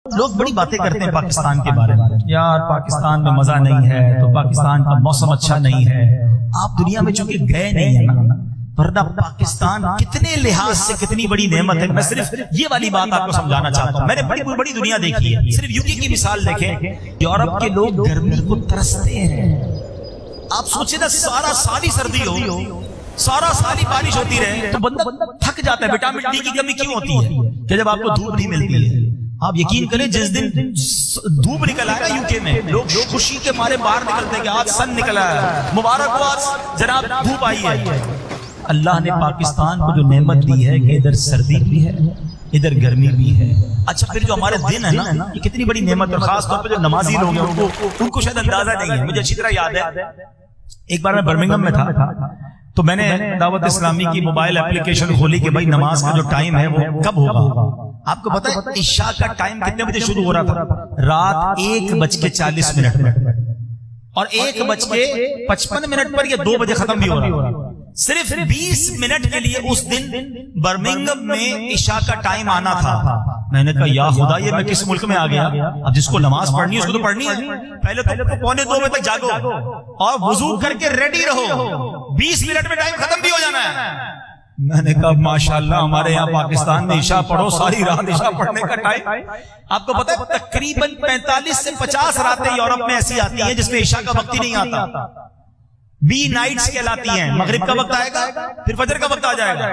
لوگ بڑی باتیں کرتے ہیں پاکستان کے بارے میں، یار پاکستان میں مزہ نہیں ہے تو پاکستان کا موسم اچھا نہیں ہے۔ آپ دنیا میں چونکہ گئے نہیں ہیں نا، ورنہ پاکستان کتنے لحاظ سے کتنی بڑی نعمت ہے۔ میں صرف یہ والی بات آپ کو سمجھانا چاہتا ہوں۔ میں نے بڑی بڑی دنیا دیکھی ہے، صرف یوکے کی مثال دیکھیں، یورپ کے لوگ گرمی کو ترستے ہیں۔ آپ سوچیں نا، سارا سال ہی سردی ہو، سارا سال ہی بارش ہوتی رہے تو بندہ تھک جاتا ہے۔ وٹامن ڈی کی کمی کیوں ہوتی ہے؟ کہ جب آپ کو دھوپ نہیں ملتی ہے۔ آپ یقین کریں، جس دن دھوپ نکل آئے نا یوکے میں، لوگ خوشی کے مارے باہر نکلتے ہیں کہ آج سن نکلا ہے، مبارک ہو آج جناب دھوپ آئی ہے۔ اللہ نے پاکستان کو جو نعمت دی ہے کہ ادھر سردی بھی ہے، ادھر گرمی بھی ہے۔ اچھا، پھر جو ہمارے دن ہے نا، یہ کتنی بڑی نعمت ہے۔ خاص طور پہ جو نمازی لوگ ہیں ان کو شاید اندازہ نہیں ہے۔ مجھے اچھی طرح یاد ہے، ایک بار میں برمنگھم میں تھا تو میں نے دعوت اسلامی کی موبائل اپلیکیشن کھولی کہ بھائی نماز کا جو ٹائم ہے وہ کب ہوگا۔ آپ کو پتا ہے عشاء کا ٹائم کتنے بجے شروع ہو رہا تھا؟ رات 1:40 میں، اور 1:55 پر یہ 2 بجے ختم بھی ہو رہا۔ صرف 20 منٹ کے لیے اس دن برمنگھم میں عشاء کا ٹائم آنا تھا۔ میں نے کہا یا خدا، یہ میں کس ملک میں آ گیا؟ اب جس کو نماز پڑھنی ہے اس کو تو پڑھنی ہے، پہلے تو 1:45 بجے تک جاگو اور وضو کر کے ریڈی رہو، 20 منٹ میں ٹائم ختم بھی ہو جانا ہے۔ میں نے کہا ماشاءاللہ، ہمارے یہاں پاکستان میں عشاء پڑھو، ساری رات عشاء پڑھنے کا ٹائم۔ آپ کو پتا ہے تقریباً 45 سے 50 راتیں یورپ میں ایسی آتی ہیں جس میں عشاء کا وقت ہی نہیں آتا۔ بی نائٹس کہلاتی ہیں۔ مغرب کا وقت آئے گا، پھر فجر کا وقت آ جائے گا،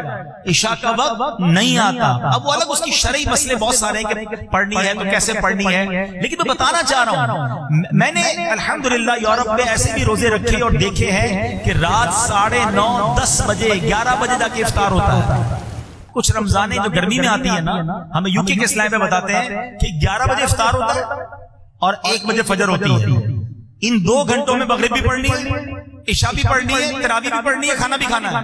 عشاء کا وقت نہیں آتا۔ اب وہ الگ اس کی شرعی مسئلے بہت سارے ہیں کہ پڑھنی ہے تو کیسے پڑھنی ہے، لیکن میں بتانا چاہ رہا ہوں، میں نے الحمدللہ یورپ میں ایسے بھی روزے رکھے اور دیکھے ہیں کہ رات 9:30 10 بجے 11 بجے جا کے افطار ہوتا ہے۔ کچھ رمضانیں جو گرمی میں آتی ہیں نا، ہمیں یوکے کے اسلام میں بتاتے ہیں کہ 11 بجے افطار ہوتا ہے اور 1 بجے فجر ہوتی ہے۔ ان 2 گھنٹوں میں مغرب بھی پڑھنی ہے، عشاء بھی پڑھنی ہے، تراویح بھی پڑھنی ہے، کھانا بھی کھانا ہے۔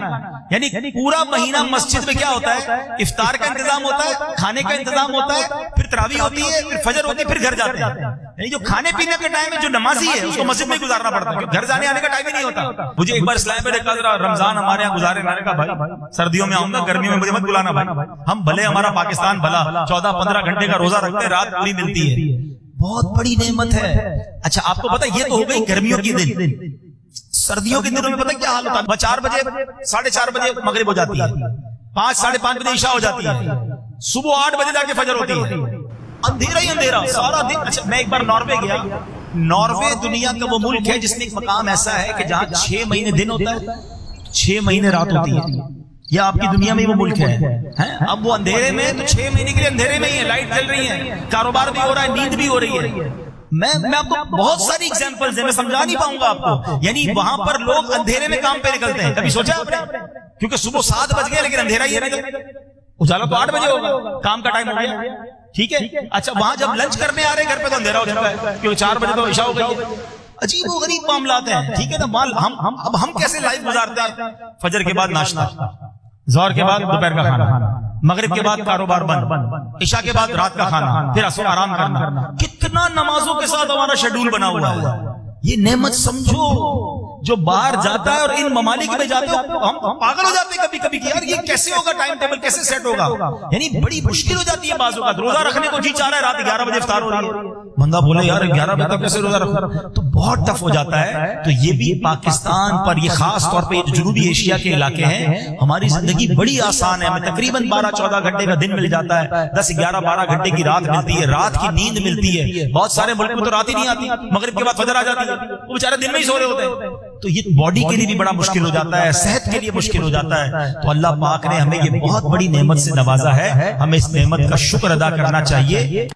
یعنی پورا مہینہ مسجد میں کیا ہوتا ہے؟ افطار کا انتظام ہوتا ہے، کھانے کا انتظام ہوتا ہے، پھر تراویح ہوتی ہے، پھر فجر ہوتی ہے، پھر گھر جاتے ہیں۔ یعنی جو کھانے پینے کا ٹائم ہے، جو نمازی ہے، اس کو مسجد میں گزارنا پڑتا ہے، گھر جانے آنے کا ٹائم ہی نہیں ہوتا۔ مجھے ایک بار اسلام میں دیکھا ذرا رمضان ہمارے یہاں گزارے، میں نے کہا بھائی سردیوں میں آؤں گا، گرمیوں میں مجھے مت بلانا بھائی، ہم بھلے ہمارا پاکستان بھلا 14-15 گھنٹے کا روزہ رکھتے ہیں، رات پوری ملتی ہے، بہت بڑی نعمت ہے۔ اچھا، آپ کو پتا یہ تو ہو گئی گرمیوں کے دن۔ سردیوں کے دنوں میں پتہ کیا حال ہوتا ہے؟ 4 بجے 4:30 بجے مغرب ہو جاتی ہے، 5 ساڑھے 5 بجے عشاء ہو جاتی ہے، صبح 8 بجے جا کے فجر ہوتی ہے، اندھیرا ہی اندھیرا سارا دن۔ اچھا، میں ایک بار ناروے گیا۔ ناروے دنیا کا وہ ملک ہے جس میں ایک مقام ایسا ہے کہ جہاں 6 مہینے دن ہوتا ہے، 6 مہینے رات ہوتی ہے۔ یا آپ کی دنیا میں وہ ملک ہے، اب وہ اندھیرے میں تو 6 مہینے کے لیے اندھیرے میں ہی ہے، لائٹ جل رہی ہے، کاروبار بھی ہو رہا ہے، نیند بھی ہو رہی ہے۔ میں آپ کو بہت ساری ایگزامپلز ہیں، میں سمجھا نہیں پاؤں گا آپ کو۔ یعنی وہاں پر لوگ اندھیرے میں کام پہ نکلتے ہیں، کبھی سوچا آپ نے؟ کیونکہ صبح 7 بج گئے لیکن اندھیرا ہی ہے، اجالا تو 8 بجے ہوگا، کام کا ٹائم ہو گیا، ٹھیک ہے۔ اچھا، وہاں جب لنچ کرنے آ رہے ہیں گھر پہ تو اندھیرا ہو چکا ہے، کیونکہ 4 بجے تو عشاء ہو گئی ہے۔ عجیب و غریب معاملات ہیں، ٹھیک ہے نا۔ اب ہم کیسے لائف گزارتے ہیں؟ فجر کے بعد ناشتہ، ظہر کے بعد دوپہر کا کھانا، مغرب کے بعد کاروبار بند، عشاء کے بعد رات کا کھانا، پھر عصر آرام کرنا۔ کتنا نمازوں کے ساتھ ہمارا شیڈول بنا ہوا ہے۔ یہ نعمت سمجھو، جو باہر جاتا ہے اور ان ممالک میں جاتے ہیں ہم پاگل ہو جاتے ہیں کبھی کبھی کہ یار یہ کیسے ہوگا، ٹائم ٹیبل کیسے سیٹ ہوگا۔ یعنی بڑی مشکل ہو جاتی ہے بعض اوقات، روزہ رکھنے کو جی چاہ رہا ہے، رات 11 بجے افطار ہو رہی ہے، بندہ بولے یار 11 بجے تک کیسے روزہ رکھوں، تو بہت ٹف ہو جاتا ہے۔ تو یہ بھی پاکستان پر، یہ خاص طور پہ جنوبی ایشیا کے علاقے ہیں، ہماری زندگی بڑی آسان ہے، ہمیں تقریباً 12-14 گھنٹے کا دن مل جاتا ہے، 10-11-12 گھنٹے کی رات ملتی ہے، رات کی نیند ملتی ہے۔ بہت سارے ملک میں تو رات ہی نہیں آتی، مغرب کے بعد فجر آ جاتی ہے، وہ بیچارے دن میں ہی سو رہے ہوتے ہیں۔ تو یہ باڈی کے لیے بھی بڑا مشکل ہو جاتا ہے، صحت کے لیے مشکل ہو جاتا ہے۔ تو اللہ پاک نے ہمیں یہ بہت بڑی نعمت سے نوازا ہے، ہمیں اس نعمت کا شکر ادا کرنا چاہیے۔